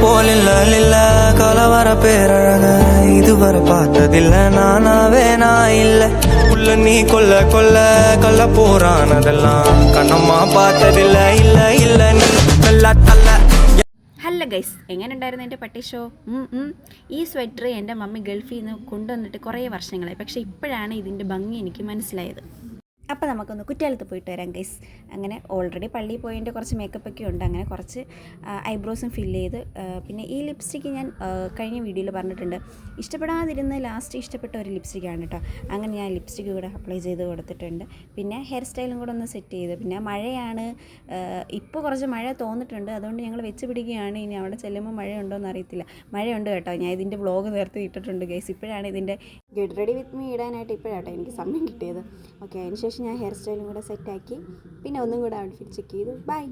போலில்ல கலவர பேரழக இதுவரை பார்த்ததில்ல நானாவே நான் இல்ல உள்ள நீ கொல்ல கொல்ல கொல்ல போறானதெல்லாம் கண்ணம்மா பார்த்ததில்ல இல்ல இல்ல நீ தள்ள தள்ள. ഹലോ ഗൈസ്, എങ്ങനെ ഉണ്ടായിരുന്നു എൻ്റെ പട്ടി ഷോ? ഈ സ്വെറ്റർ എൻ്റെ മമ്മി ഗൾഫിൽ നിന്ന് കൊണ്ടുവന്നിട്ട് കുറേ വർഷങ്ങളായി. പക്ഷേ ഇപ്പോഴാണ് ഇതിൻ്റെ ഭംഗി എനിക്ക് മനസ്സിലായത്. അപ്പോൾ നമുക്കൊന്ന് കുറ്റാലത്ത് പോയിട്ട് വരാം ഗൈസ്. അങ്ങനെ ഓൾറെഡി പള്ളിയിൽ പോയതിൻ്റെ കുറച്ച് മേക്കപ്പൊക്കെ ഉണ്ട്. അങ്ങനെ കുറച്ച് ഐബ്രോസും ഫില്ല് ചെയ്ത്, പിന്നെ ഈ ലിപ്സ്റ്റിക്ക് ഞാൻ കഴിഞ്ഞ വീഡിയോയിൽ പറഞ്ഞിട്ടുണ്ട്, ഇഷ്ടപ്പെടാതിരുന്ന് ലാസ്റ്റ് ഇഷ്ടപ്പെട്ട ഒരു ലിപ്സ്റ്റിക്കാണ് കേട്ടോ. അങ്ങനെ ഞാൻ ലിപ്സ്റ്റിക്ക് കൂടെ അപ്ലൈ ചെയ്ത് കൊടുത്തിട്ടുണ്ട്. പിന്നെ ഹെയർ സ്റ്റൈലും കൂടെ ഒന്ന് സെറ്റ് ചെയ്ത്, പിന്നെ മഴയാണ്, ഇപ്പോൾ കുറച്ച് മഴ തോന്നിട്ടുണ്ട്, അതുകൊണ്ട് ഞങ്ങൾ വെച്ച് പിടിക്കുകയാണ്. ഇനി അവിടെ ചെല്ലുമ്പോൾ മഴയുണ്ടോ എന്ന് അറിയത്തില്ല. മഴയുണ്ട് കേട്ടോ. ഞാൻ ഇതിൻ്റെ വ്ളോഗ് നേരത്തെ ഇട്ടിട്ടുണ്ട് ഗൈസ്. ഇപ്പോഴാണ് ഇതിൻ്റെ ഗെറ്റ് റെഡി വിത്ത് മീ ഇടാനായിട്ട് ഇപ്പോഴാട്ടോ എനിക്ക് സമയം കിട്ടിയത്. ഓക്കെ, അതിന് ശേഷം ഞാൻ ഹെയർ സ്റ്റൈലും കൂടെ സെറ്റാക്കി, പിന്നെ ഒന്നും കൂടെ ഔട്ട്ഫിറ്റ് ചെക്ക് ചെയ്തു. ബൈ.